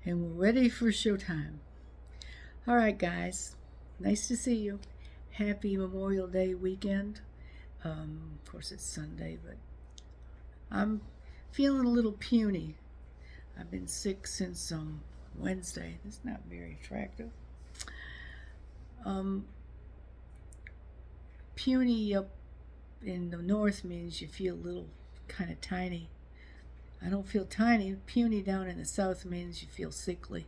and we're ready for showtime. All right, guys, nice to see you. Happy Memorial Day weekend. Of course, it's Sunday, but I'm feeling a little puny. I've been sick since Wednesday. It's not very attractive. Um, Puny up in the north means you feel a little kind of tiny. I don't feel tiny. Puny down in the south means you feel sickly,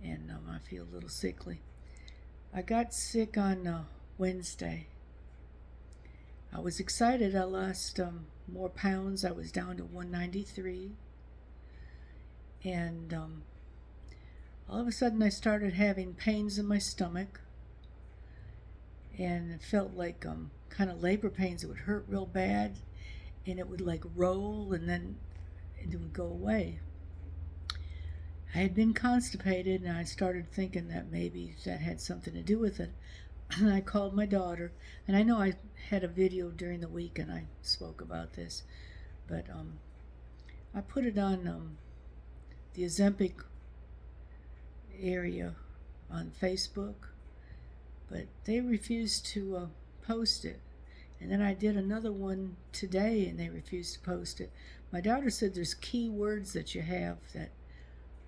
and I feel a little sickly. I got sick on Wednesday. I was excited. I lost more pounds. I was down to 193, and all of a sudden I started having pains in my stomach, and it felt like kind of labor pains. It would hurt real bad, and it would like roll, and then it would go away. I had been constipated, and I started thinking that maybe that had something to do with it. And I called my daughter, and I know I had a video during the week and I spoke about this, but I put it on the Ozempic area on Facebook, but they refused to post it. And then I did another one today, and they refused to post it. My daughter said there's key words that you have that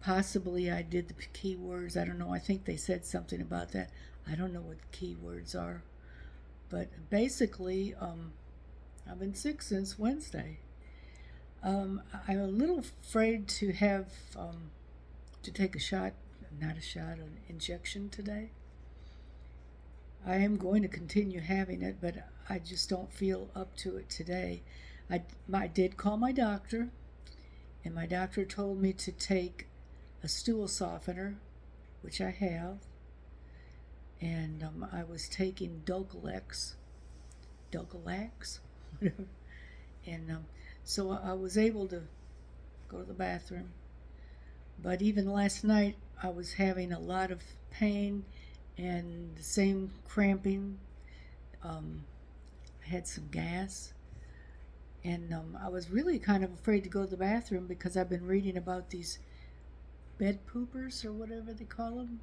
possibly I did the keywords. I don't know. I think they said something about that. I don't know what the keywords are. But basically, I've been sick since Wednesday. I'm a little afraid to have to take an injection today. I am going to continue having it, but I just don't feel up to it today. I did call my doctor, and my doctor told me to take a stool softener, which I have, and I was taking Dulcolax, whatever, and so I was able to go to the bathroom. But even last night, I was having a lot of pain and the same cramping. I had some gas, and I was really kind of afraid to go to the bathroom because I've been reading about these bed poopers or whatever they call them,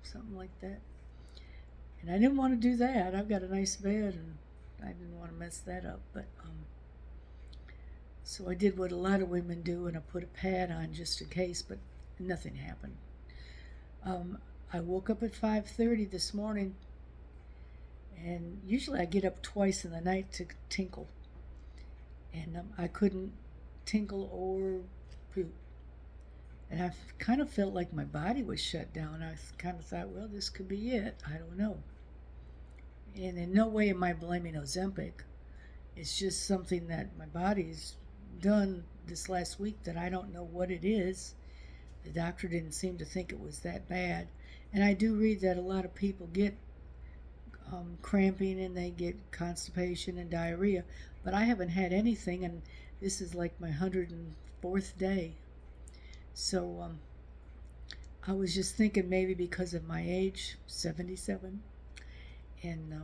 something like that. And I didn't want to do that. I've got a nice bed, and I didn't want to mess that up. But so I did what a lot of women do, and I put a pad on just in case, but nothing happened. I woke up at 5:30 this morning, and usually I get up twice in the night to tinkle, and I couldn't tinkle or poop. And I kind of felt like my body was shut down. I kind of thought, well, this could be it. I don't know. And in no way am I blaming Ozempic. It's just something that my body's done this last week that I don't know what it is. The doctor didn't seem to think it was that bad. And I do read that a lot of people get cramping, and they get constipation and diarrhea. But I haven't had anything, and this is like my 104th day. So I was just thinking maybe because of my age, 77, and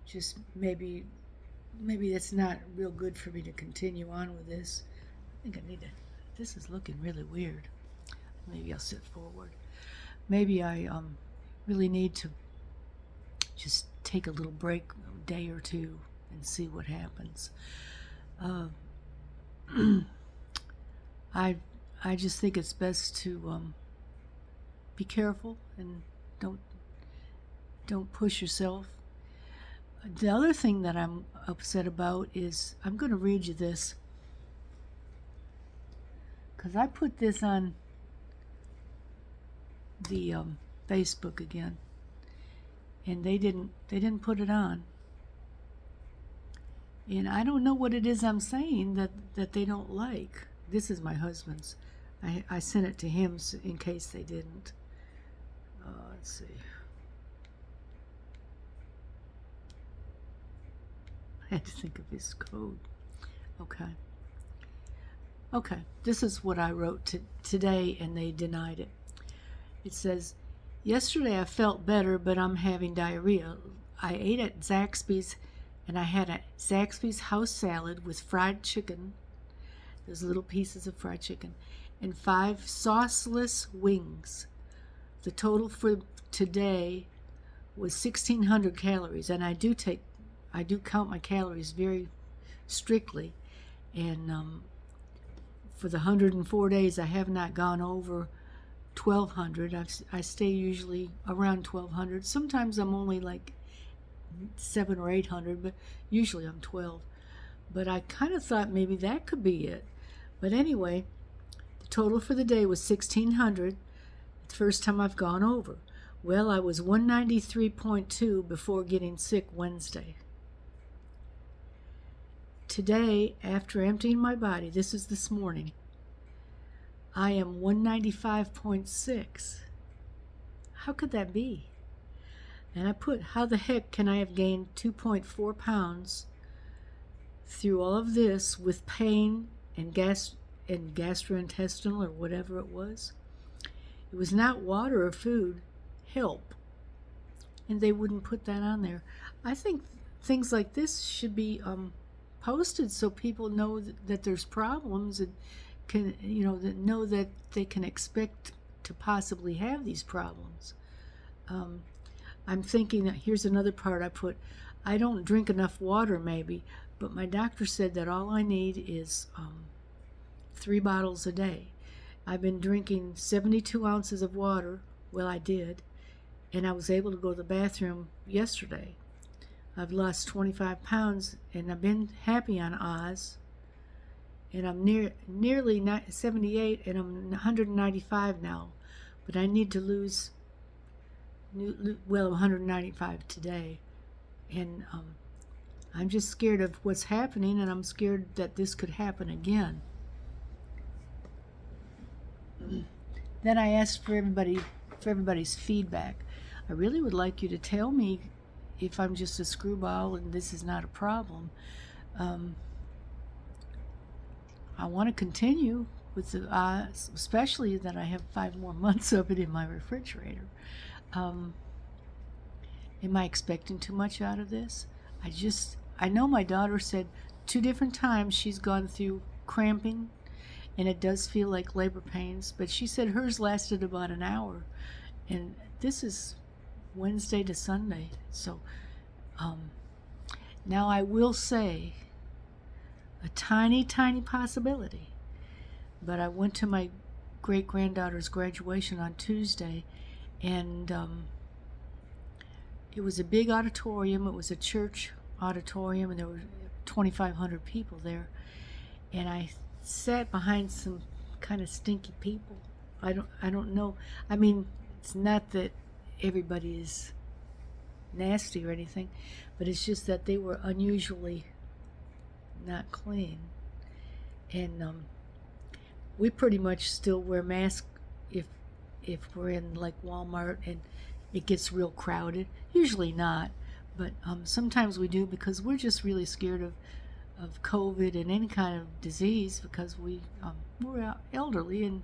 just maybe it's not real good for me to continue on with this. I think I need to, this is looking really weird. Maybe I'll sit forward. Maybe I really need to just take a little break, a day or two, and see what happens. I just think it's best to be careful and don't push yourself. The other thing that I'm upset about is, I'm going to read you this, because I put this on the Facebook again, and they didn't put it on, and I don't know what it is I'm saying that they don't like. This is my husband's. I sent it to him in case they didn't. Let's see. I had to think of his code. Okay, this is what I wrote today, and they denied it. It says, yesterday I felt better, but I'm having diarrhea. I ate at Zaxby's, and I had a Zaxby's house salad with fried chicken, those little pieces of fried chicken, and 5 sauceless wings. The total for today was 1,600 calories, and I do count my calories very strictly, and for the 104 days I have not gone over 1,200. I stay usually around 1,200. Sometimes I'm only like 700 or 800, but usually I'm 12. But I kind of thought maybe that could be it. But anyway, the total for the day was 1,600. The first time I've gone over. Well, I was 193.2 before getting sick Wednesday. Today, after emptying my body, this is this morning, I am 195.6. How could that be? And I put, how the heck can I have gained 2.4 pounds through all of this with pain and gastrointestinal or whatever it was? It was not water or food, help. And they wouldn't put that on there. I think things like this should be posted so people know that there's problems and can, that know that they can expect to possibly have these problems. I'm thinking that here's another part I put. I don't drink enough water maybe, but my doctor said that all I need is 3 bottles a day. I've been drinking 72 ounces of water. Well, I did, and I was able to go to the bathroom yesterday. I've lost 25 pounds, and I've been happy on Oz, and I'm nearly 78, and I'm 195 now, but I need to lose, 195 today, and I'm just scared of what's happening, and I'm scared that this could happen again. Then I asked for everybody's feedback. I really would like you to tell me if I'm just a screwball and this is not a problem. I want to continue with the especially that I have 5 more months of it in my refrigerator. Am I expecting too much out of this? I know my daughter said 2 different times she's gone through cramping, and it does feel like labor pains, but she said hers lasted about an hour, and this is Wednesday to Sunday. So now I will say a tiny possibility, but I went to my great-granddaughter's graduation on Tuesday, and it was a big auditorium. It was a church auditorium, and there were 2,500 people there, and I sat behind some kind of stinky people. I don't know. I mean, it's not that everybody is nasty or anything, but it's just that they were unusually not clean. And we pretty much still wear masks if we're in like Walmart and it gets real crowded. Usually not, but sometimes we do, because we're just really scared of COVID and any kind of disease, because we're elderly, and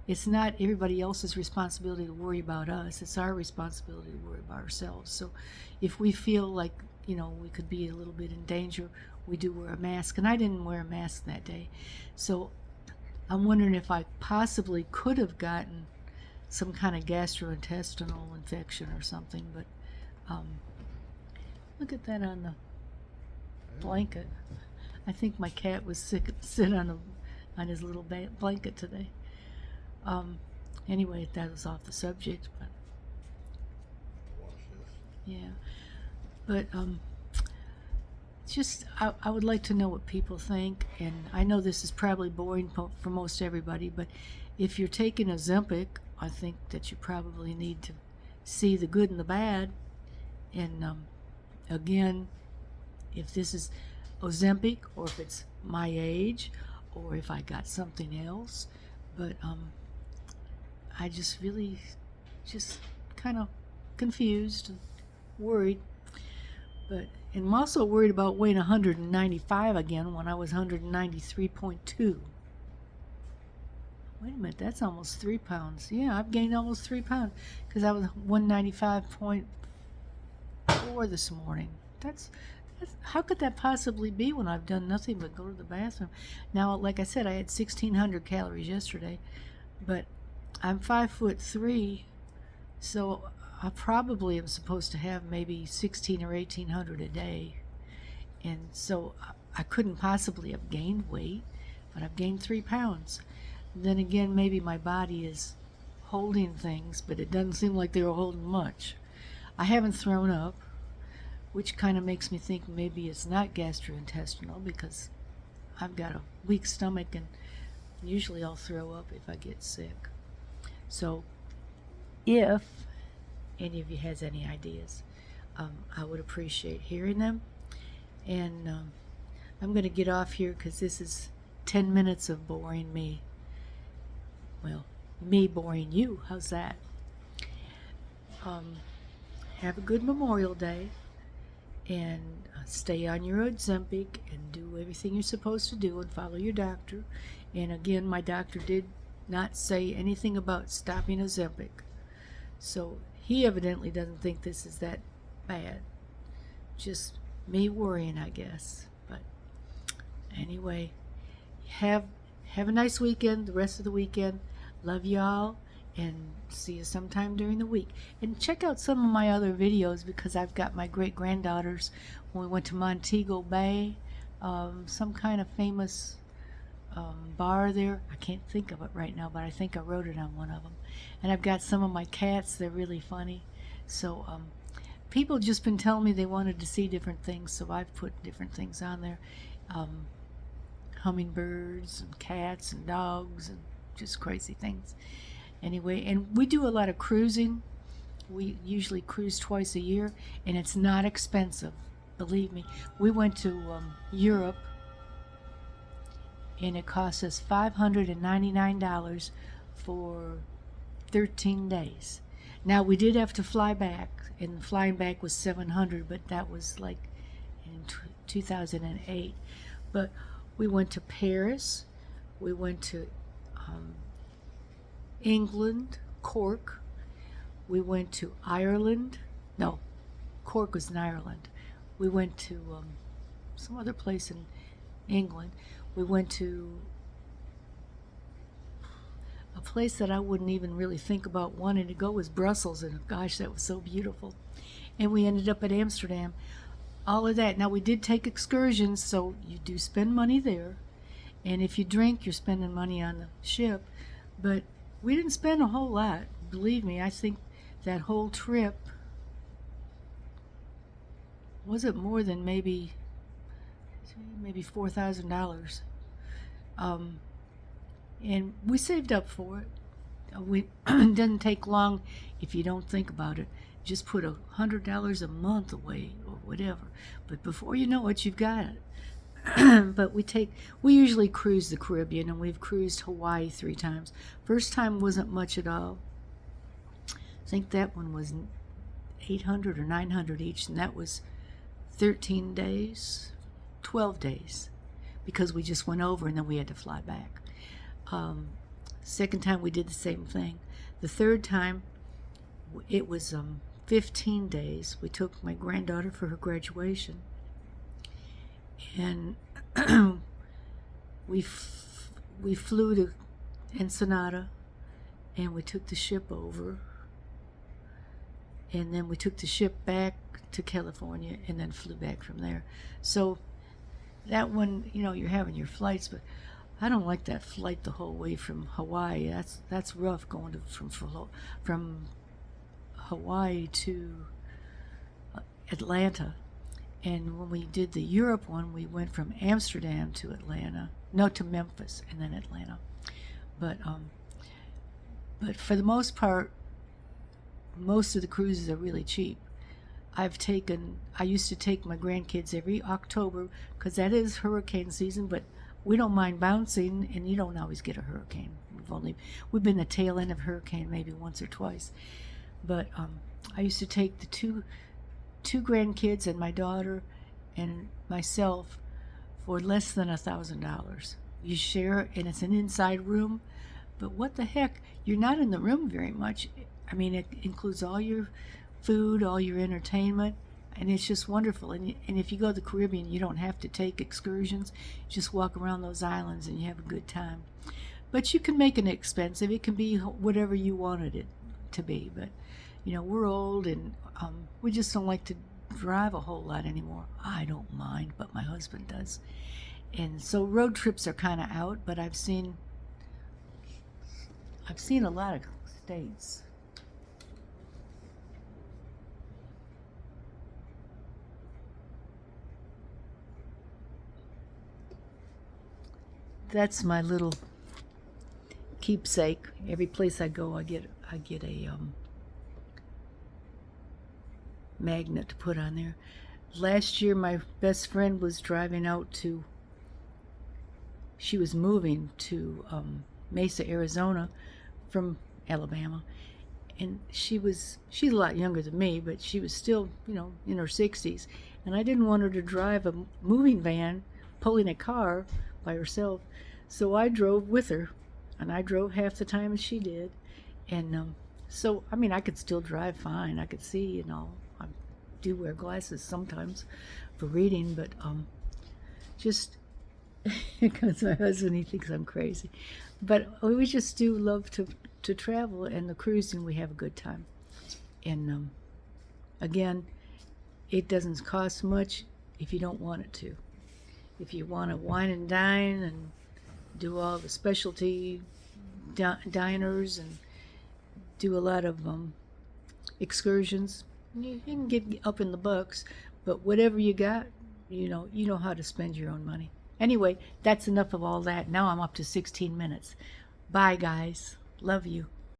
it's not everybody else's responsibility to worry about us. It's our responsibility to worry about ourselves. So if we feel like, we could be a little bit in danger, we do wear a mask. And I didn't wear a mask that day. So I'm wondering if I possibly could have gotten some kind of gastrointestinal infection or something. But look at that on the blanket. I think my cat was sitting on his little blanket today. Anyway, that was off the subject, but yeah. But just I would like to know what people think, and I know this is probably boring for most everybody, but if you're taking Ozempic, I think that you probably need to see the good and the bad. And again, if this is Ozempic, or if it's my age, or if I got something else, but I just really kind of confused and worried. And I'm also worried about weighing 195 again when I was 193.2. Wait a minute, that's almost 3 pounds. Yeah, I've gained almost 3 pounds, because I was 195.4 this morning. That's How could that possibly be when I've done nothing but go to the bathroom? Now, like I said, I had 1,600 calories yesterday, but I'm 5'3", so I probably am supposed to have maybe 16 or 1,800 a day. And so I couldn't possibly have gained weight, but I've gained 3 pounds. Then again, maybe my body is holding things, but it doesn't seem like they were holding much. I haven't thrown up, which kind of makes me think maybe it's not gastrointestinal, because I've got a weak stomach and usually I'll throw up if I get sick. So if any of you has any ideas, I would appreciate hearing them. And I'm going to get off here because this is 10 minutes of boring me. Well, me boring you. How's that? Have a good Memorial Day, and stay on your Ozempic and do everything you're supposed to do and follow your doctor. And again, my doctor did not say anything about stopping Ozempic, so he evidently doesn't think this is that bad. Just me worrying, I guess. But anyway, have a nice weekend, the rest of the weekend. Love y'all, and see you sometime during the week. And check out some of my other videos, because I've got my great-granddaughters when we went to Montego Bay, some kind of famous bar there. I can't think of it right now, but I think I wrote it on one of them. And I've got some of my cats. They're really funny. So people just been telling me they wanted to see different things, so I've put different things on there. Hummingbirds and cats and dogs and just crazy things. Anyway, and we do a lot of cruising. We usually cruise twice a year, and it's not expensive, believe me. We went to Europe, and it cost us $599 for 13 days. Now, we did have to fly back, and flying back was $700, but that was like in 2008. But we went to Paris, we went to England, Cork, we went to Ireland. No, Cork was in Ireland. We went to some other place in England. We went to a place that I wouldn't even really think about wanting to go, was Brussels, and gosh, that was so beautiful. And we ended up at Amsterdam. All of that. Now, we did take excursions, so you do spend money there. And if you drink, you're spending money on the ship. But we didn't spend a whole lot. Believe me, I think that whole trip wasn't more than maybe $4,000. And we saved up for it. It doesn't take long if you don't think about it. Just put $100 a month away or whatever. But before you know it, you've got it. But we usually cruise the Caribbean, and we've cruised Hawaii 3 times. First time wasn't much at all. I think that one was $800 or $900 each, and that was 13 days, 12 days, because we just went over and then we had to fly back. Second time we did the same thing. The third time, it was 15 days. We took my granddaughter for her graduation, and we flew to Ensenada, and we took the ship over, and then we took the ship back to California, and then flew back from there. So that one, you're having your flights, but I don't like that flight the whole way from Hawaii. That's rough, going from Hawaii to Atlanta. And when we did the Europe one, we went from Amsterdam to Memphis, and then Atlanta. But for the most part, most of the cruises are really cheap. I used to take my grandkids every October, because that is hurricane season, but we don't mind bouncing, and you don't always get a hurricane. We've been the tail end of hurricane maybe once or twice. But I used to take the two grandkids and my daughter and myself for less than $1,000. You share, and it's an inside room, but what the heck? You're not in the room very much. I mean, it includes all your food, all your entertainment. and it's just wonderful. And if you go to the Caribbean, you don't have to take excursions. You just walk around those islands and you have a good time. But you can make it expensive. It can be whatever you wanted it to be. But we're old, and we just don't like to drive a whole lot anymore. I don't mind, but my husband does. And so road trips are kind of out. But I've seen a lot of states. That's my little keepsake. Every place I go, I get a magnet to put on there. Last year, my best friend was driving out to. She was moving to Mesa, Arizona, from Alabama, and she's a lot younger than me, but she was still in her 60s, and I didn't want her to drive a moving van pulling a car by herself, so I drove with her, and I drove half the time as she did, and so I could still drive fine. I could see, I do wear glasses sometimes for reading, but just because my husband, he thinks I'm crazy, but we just do love to travel, and the cruising, we have a good time. And again, it doesn't cost much if you don't want it to. If you want to wine and dine and do all the specialty diners and do a lot of excursions, you can get up in the bucks, but whatever you got, you know how to spend your own money. Anyway, that's enough of all that. Now I'm up to 16 minutes. Bye, guys. Love you.